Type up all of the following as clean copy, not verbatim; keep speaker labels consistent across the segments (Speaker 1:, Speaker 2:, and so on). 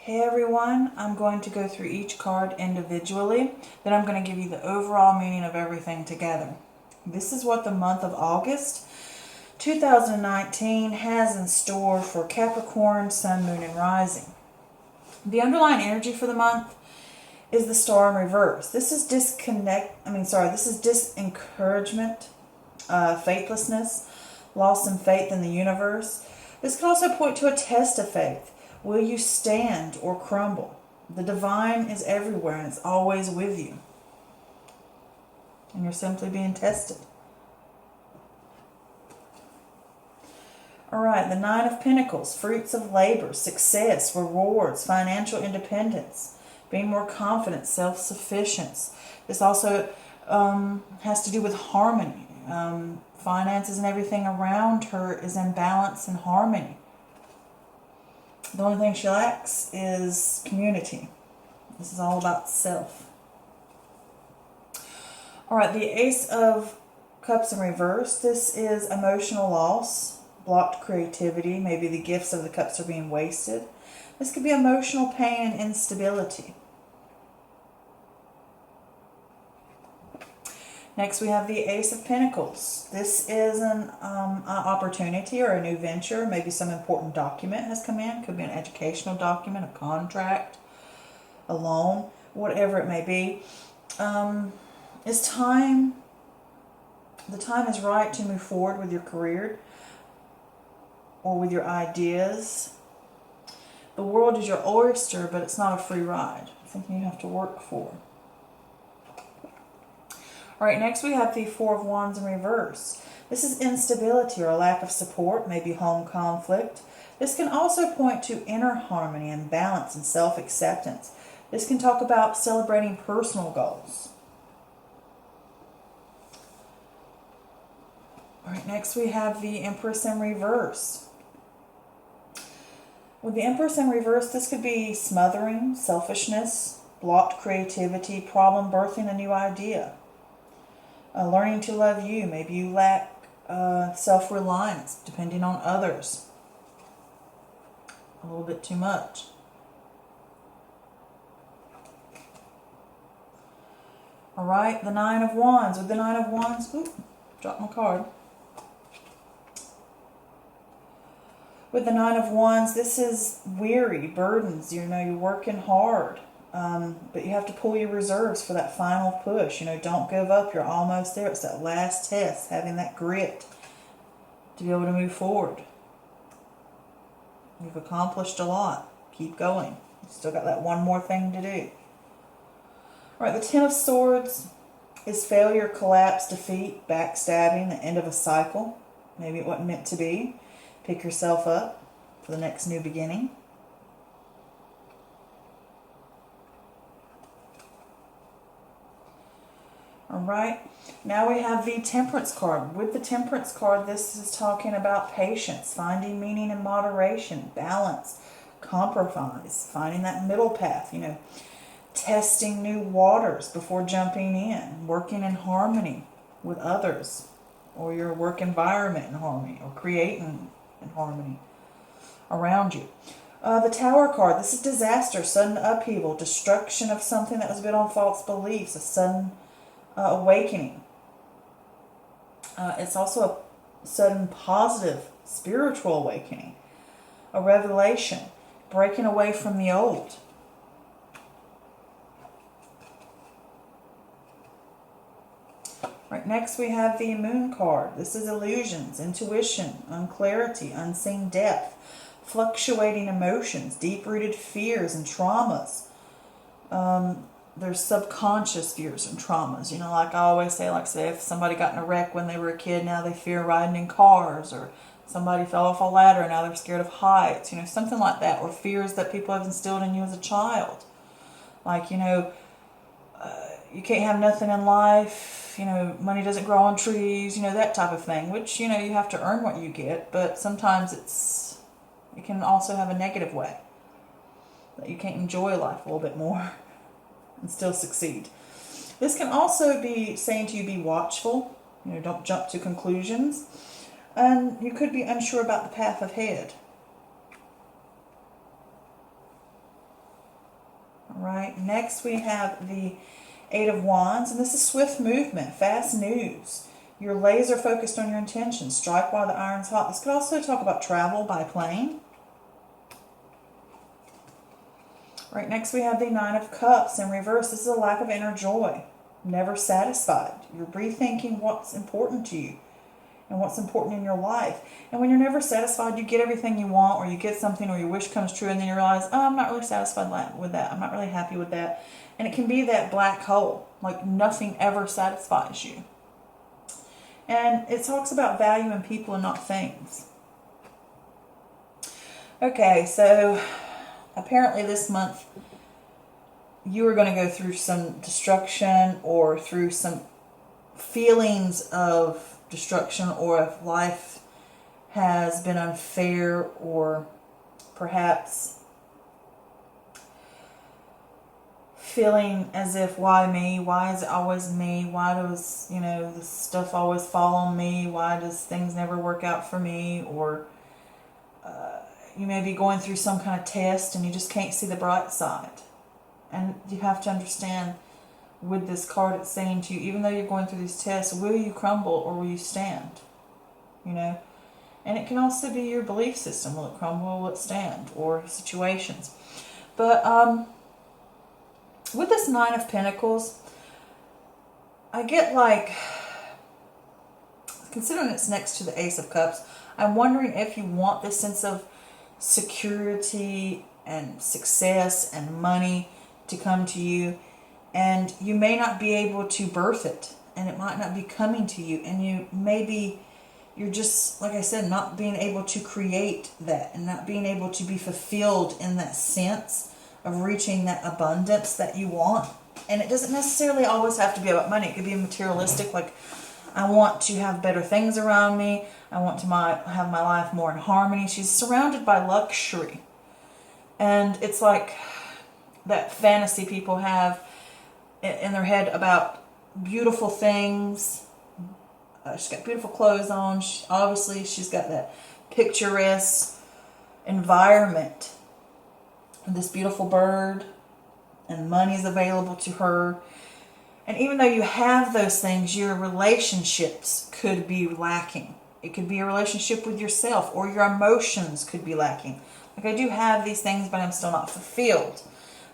Speaker 1: Hey everyone, I'm going to go through each card individually, then I'm going to give you the overall meaning of everything together. This is what the month of August 2019 has in store for Capricorn, Sun, Moon, and Rising. The underlying energy for the month is the Star in reverse. This is disencouragement, faithlessness, loss in faith in the universe. This can also point to a test of faith. Will you stand or crumble? The divine is everywhere and it's always with you. And you're simply being tested. Alright, the Nine of Pentacles, fruits of labor, success, rewards, financial independence, being more confident, self-sufficiency. This also has to do with harmony. Finances and everything around her is in balance and harmony. The only thing she lacks is community. This is all about self. Alright, the Ace of Cups in reverse. This is emotional loss, blocked creativity. Maybe the gifts of the cups are being wasted. This could be emotional pain and instability. Next we have the Ace of Pentacles. This is an opportunity or a new venture. Maybe some important document has come in. Could be an educational document, a contract, a loan, whatever it may be. It's time. The time is right to move forward with your career or with your ideas. The world is your oyster, but it's not a free ride. It's something you have to work for. Alright, next we have the Four of Wands in reverse. This is instability or a lack of support, maybe home conflict. This can also point to inner harmony and balance and self-acceptance. This can talk about celebrating personal goals. Alright, next we have the Empress in reverse. With the Empress in reverse, this could be smothering, selfishness, blocked creativity, problem birthing a new idea. Learning to love you. Maybe you lack self-reliance, depending on others. A little bit too much. Alright, the Nine of Wands. With the Nine of Wands, dropped my card. With the Nine of Wands, this is weary, burdens. You know, you're working hard. But you have to pull your reserves for that final push. You know, don't give up. You're almost there. It's that last test, having that grit to be able to move forward. You've accomplished a lot. Keep going. You've still got that one more thing to do. All right, the Ten of Swords is failure, collapse, defeat, backstabbing, the end of a cycle. Maybe it wasn't meant to be. Pick yourself up for the next new beginning. Alright, now we have the Temperance card. With the Temperance card, this is talking about patience, finding meaning in moderation, balance, compromise, finding that middle path, you know, testing new waters before jumping in, working in harmony with others, or your work environment in harmony, or creating in harmony around you. The Tower card, this is disaster, sudden upheaval, destruction of something that was built on false beliefs, a sudden awakening. It's also a sudden positive spiritual awakening, a revelation, breaking away from the old. Right, next we have the Moon card. This is illusions, intuition, unclarity, unseen depth, fluctuating emotions, deep-rooted fears and traumas. There's subconscious fears and traumas. You know, like I always say, if somebody got in a wreck when they were a kid, now they fear riding in cars, or somebody fell off a ladder and now they're scared of heights, you know, something like that, or fears that people have instilled in you as a child. Like, you know, you can't have nothing in life, you know, money doesn't grow on trees, you know, that type of thing, which, you know, you have to earn what you get, but sometimes it can also have a negative way, that you can't enjoy life a little bit more and still succeed. This can also be saying to you, be watchful, you know, don't jump to conclusions, and you could be unsure about the path ahead. right? Next we have the Eight of Wands, and this is swift movement, fast news. You're laser focused on your intentions. Strike while the iron's hot. This could also talk about travel by plane. Right, next we have the Nine of Cups in reverse. This is a lack of inner joy. Never satisfied. You're rethinking what's important to you and what's important in your life. And when you're never satisfied, you get everything you want, or you get something, or your wish comes true, and then you realize, oh, I'm not really satisfied with that. I'm not really happy with that. And it can be that black hole, like nothing ever satisfies you. And it talks about value in people and not things. Okay, so apparently this month you are going to go through some destruction, or through some feelings of destruction, or if life has been unfair, or perhaps feeling as if, why me? Why is it always me? Why does, this stuff always fall on me? Why does things never work out for me? Or you may be going through some kind of test and you just can't see the bright side. And you have to understand, with this card, it's saying to you, even though you're going through these tests, will you crumble or will you stand? And it can also be your belief system. Will it crumble or will it stand? Or situations. But with this Nine of Pentacles, I get considering it's next to the Ace of Cups, I'm wondering if you want this sense of security and success and money to come to you, and you may not be able to birth it, and it might not be coming to you, and you're just, like I said, not being able to create that, and not being able to be fulfilled in that sense of reaching that abundance that you want. And it doesn't necessarily always have to be about money. It could be materialistic, like, I want to have better things around me. I want to have my life more in harmony. She's surrounded by luxury. And it's like that fantasy people have in their head about beautiful things. She's got beautiful clothes on. Obviously, she's got that picturesque environment. And this beautiful bird. And money is available to her. And even though you have those things, your relationships could be lacking. It could be a relationship with yourself, or your emotions could be lacking. Like, I do have these things, but I'm still not fulfilled.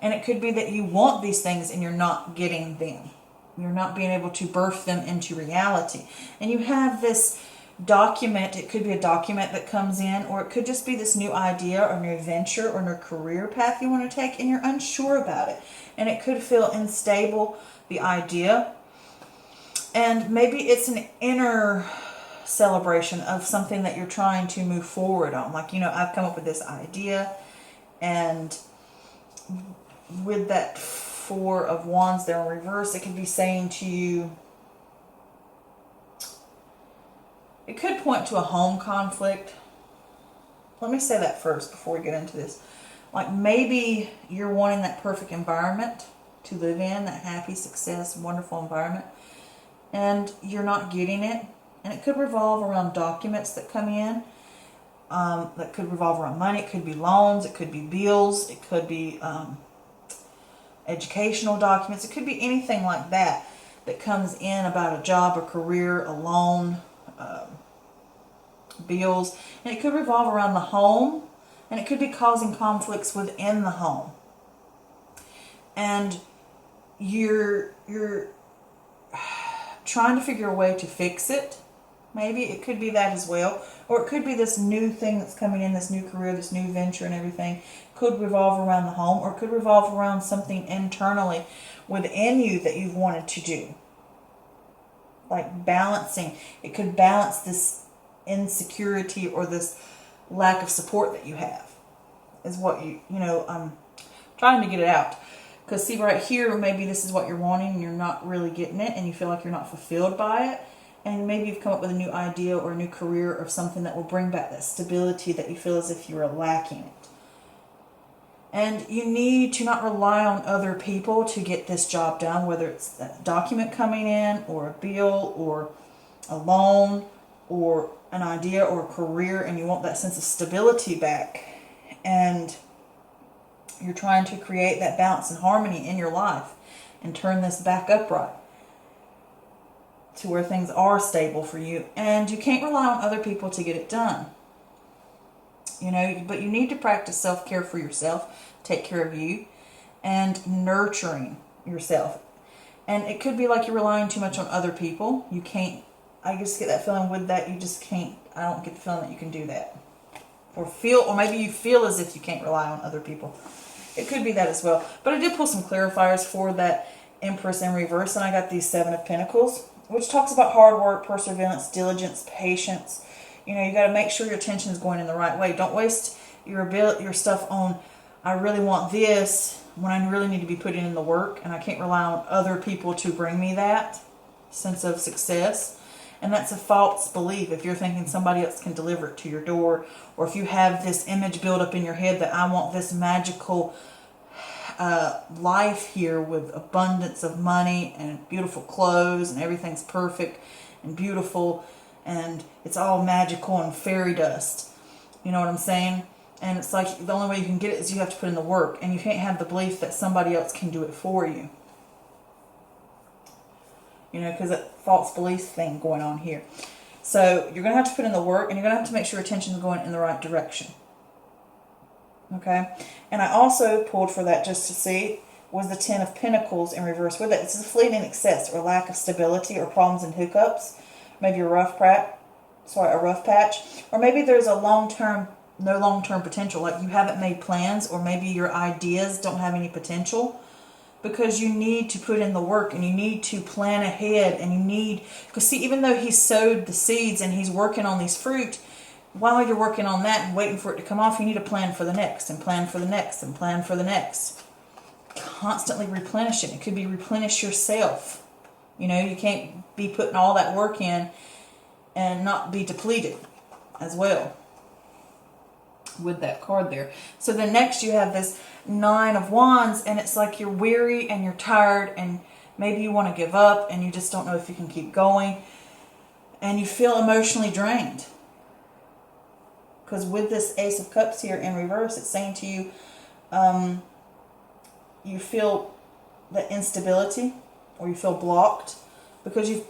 Speaker 1: And it could be that you want these things and you're not getting them. You're not being able to birth them into reality. And you have this document. It could be a document that comes in, or it could just be this new idea or new venture or new career path you want to take, and you're unsure about it. And it could feel unstable, the idea. And maybe it's an inner celebration of something that you're trying to move forward on. Like, I've come up with this idea, and with that Four of Wands there in reverse, it could be saying to you, it could point to a home conflict. Let me say that first before we get into this. Like, maybe you're wanting that perfect environment to live in, that happy, success, wonderful environment, and you're not getting it. And it could revolve around documents that come in. That could revolve around money. It could be loans. It could be bills. It could be educational documents. It could be anything like that comes in about a job, a career, a loan, bills. And it could revolve around the home. And it could be causing conflicts within the home. And you're trying to figure a way to fix it. Maybe it could be that as well. Or it could be this new thing that's coming in, this new career, this new venture and everything. Could revolve around the home, or could revolve around something internally within you that you've wanted to do. Like balancing. It could balance this insecurity or this lack of support that you have. Is what I'm trying to get it out. Because see, right here, maybe this is what you're wanting and you're not really getting it, and you feel like you're not fulfilled by it. And maybe you've come up with a new idea or a new career or something that will bring back that stability that you feel as if you were lacking it. And you need to not rely on other people to get this job done, whether it's that document coming in, or a bill, or a loan, or an idea or a career, and you want that sense of stability back. And You're trying to create that balance and harmony in your life and turn this back upright to where things are stable for you. And you can't rely on other people to get it done. You know, but you need to practice self-care for yourself, take care of you, and nurturing yourself. And it could be like you're relying too much on other people. You can't, I just get that feeling with that, you just can't, I don't get the feeling that you can do that. Or maybe you feel as if you can't rely on other people. It could be that as well. But I did pull some clarifiers for that Empress in reverse, and I got these 7 of Pentacles, which talks about hard work, perseverance, diligence, patience. You know, you got to make sure your attention is going in the right way. Don't waste your stuff on, I really want this, when I really need to be putting in the work, and I can't rely on other people to bring me that sense of success. And that's a false belief. If you're thinking somebody else can deliver it to your door, or if you have this image built up in your head that I want this magical life here with abundance of money and beautiful clothes and everything's perfect and beautiful and it's all magical and fairy dust. You know what I'm saying? And it's like the only way you can get it is you have to put in the work, and you can't have the belief that somebody else can do it for you. You know, because that false belief thing going on here. So you're going to have to put in the work, and you're going to have to make sure your attention is going in the right direction. Okay? And I also pulled for that just to see, was the 10 of Pentacles in reverse with it. This is a fleeting excess or lack of stability or problems and hiccups. Maybe a rough patch. Or maybe there's a no long-term potential. Like you haven't made plans, or maybe your ideas don't have any potential. Because you need to put in the work, and you need to plan ahead, and you need, because see, even though he sowed the seeds and he's working on these fruit, while you're working on that and waiting for it to come off, you need to plan for the next, and plan for the next, and plan for the next. Constantly replenishing. It could be replenish yourself. You know, you can't be putting all that work in and not be depleted as well with that card there. So then next you have this 9 of Wands, and it's like you're weary and you're tired, and maybe you want to give up, and you just don't know if you can keep going, and you feel emotionally drained. Because with this Ace of Cups here in reverse, it's saying to you, you feel the instability, or you feel blocked, because you've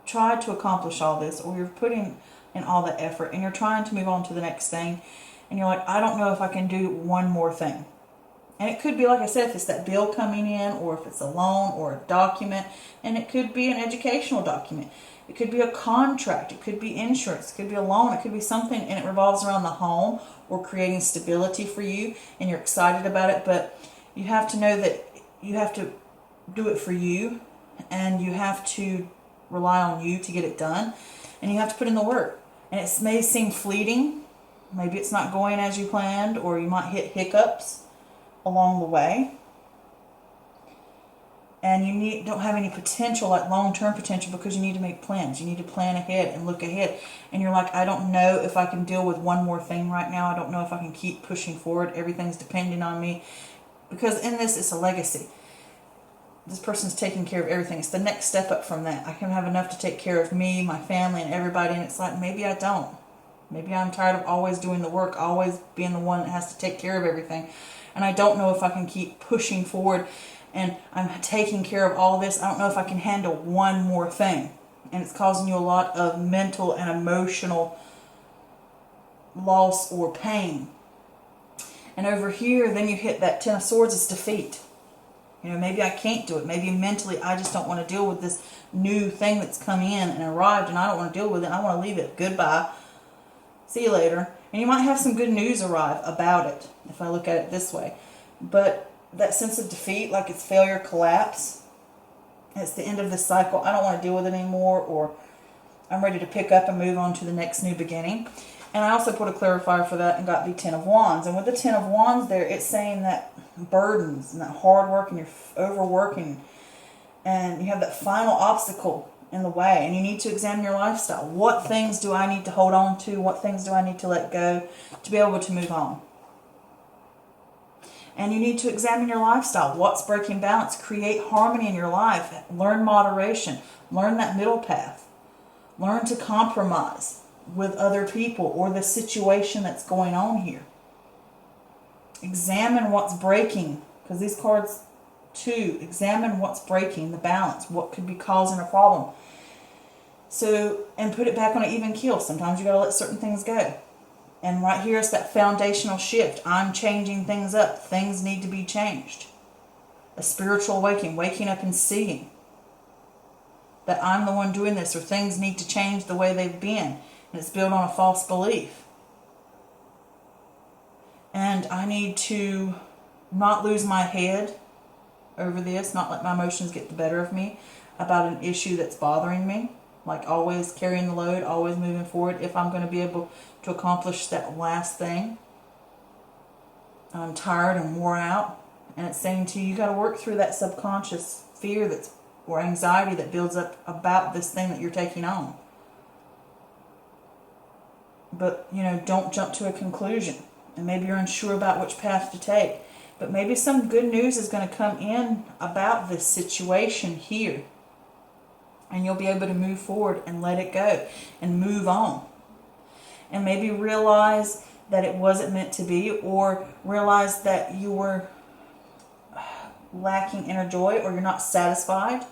Speaker 1: tried to accomplish all this, or you're putting in all the effort, and you're trying to move on to the next thing, and you're like, I don't know if I can do one more thing. And it could be, like I said, if it's that bill coming in, or if it's a loan or a document, and it could be an educational document. It could be a contract. It could be insurance. It could be a loan. It could be something, and it revolves around the home or creating stability for you, and you're excited about it. But you have to know that you have to do it for you, and you have to rely on you to get it done, and you have to put in the work. And it may seem fleeting. Maybe it's not going as you planned, or you might hit hiccups along the way, and you don't have any potential, like long-term potential, because you need to make plans. You need to plan ahead and look ahead, and you're like, I don't know if I can deal with one more thing right now. I don't know if I can keep pushing forward. Everything's depending on me, because in this, it's a legacy. This person's taking care of everything. It's the next step up from that. I can have enough to take care of me, my family, and everybody, and it's like, maybe I don't. Maybe I'm tired of always doing the work, always being the one that has to take care of everything. And I don't know if I can keep pushing forward, and I'm taking care of all this. I don't know if I can handle one more thing. And it's causing you a lot of mental and emotional loss or pain. And over here, then you hit that 10 of Swords, it's defeat. You know, maybe I can't do it. Maybe mentally I just don't want to deal with this new thing that's come in and arrived, and I don't want to deal with it. I want to leave it. Goodbye. See you later. And you might have some good news arrive about it, if I look at it this way. But that sense of defeat, like it's failure, collapse, it's the end of this cycle. I don't want to deal with it anymore, or I'm ready to pick up and move on to the next new beginning. And I also put a clarifier for that and got the 10 of Wands. And with the 10 of Wands there, it's saying that burdens and that hard work, and you're overworking, and you have that final obstacle in the way, and you need to examine your lifestyle. What things do I need to hold on to? What things do I need to let go to be able to move on? And you need to examine your lifestyle. What's breaking balance? Create harmony in your life. Learn moderation. Learn that middle path. Learn to compromise with other people or the situation that's going on here. Examine what's breaking, because these cards too, examine what's breaking, the balance, what could be causing a problem. So, and put it back on an even keel. Sometimes you got to let certain things go. And right here is that foundational shift. I'm changing things up. Things need to be changed. A spiritual awakening, waking up and seeing that I'm the one doing this, or things need to change the way they've been. And it's built on a false belief. And I need to not lose my head over this, not let my emotions get the better of me about an issue that's bothering me. Like always carrying the load, always moving forward if I'm going to be able to accomplish that last thing. I'm tired and wore out. And it's saying to you, you got to work through that subconscious fear or anxiety that builds up about this thing that you're taking on. But, don't jump to a conclusion. And maybe you're unsure about which path to take. But maybe some good news is going to come in about this situation here. And you'll be able to move forward and let it go and move on. And maybe realize that it wasn't meant to be, or realize that you were lacking inner joy, or you're not satisfied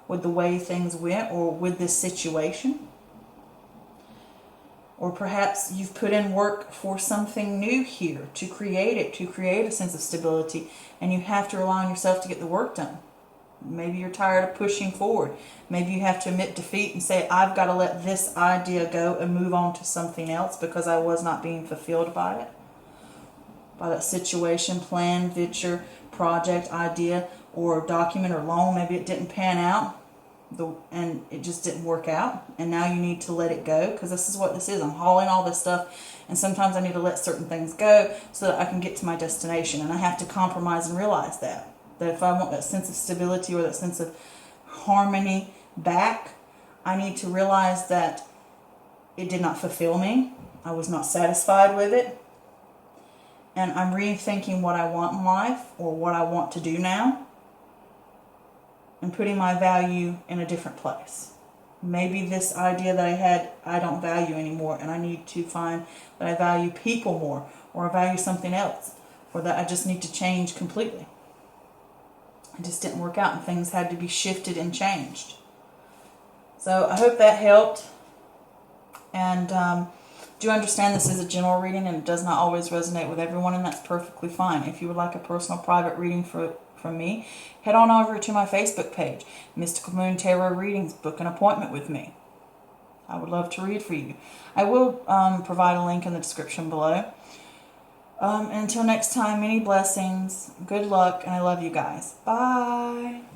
Speaker 1: with the way things went or with this situation. Or perhaps you've put in work for something new here to create it, to create a sense of stability, and you have to rely on yourself to get the work done. Maybe you're tired of pushing forward. Maybe you have to admit defeat and say, I've got to let this idea go and move on to something else because I was not being fulfilled by it. By that situation, plan, venture, project, idea, or document or loan. Maybe it didn't pan out and it just didn't work out. And now you need to let it go, because this is what this is. I'm hauling all this stuff, and sometimes I need to let certain things go so that I can get to my destination. And I have to compromise and realize that if I want that sense of stability or that sense of harmony back, I need to realize that it did not fulfill me. I was not satisfied with it. And I'm rethinking what I want in life, or what I want to do now, and putting my value in a different place. Maybe this idea that I had, I don't value anymore, and I need to find that I value people more, or I value something else, or that I just need to change completely. It just didn't work out, and things had to be shifted and changed. So I hope that helped. And do understand this is a general reading, and it does not always resonate with everyone, and that's perfectly fine. If you would like a personal private reading from me, head on over to my Facebook page, Mystical Moon Tarot Readings. Book an appointment with me. I would love to read for you. I will provide a link in the description below. Until next time, many blessings, good luck, and I love you guys. Bye.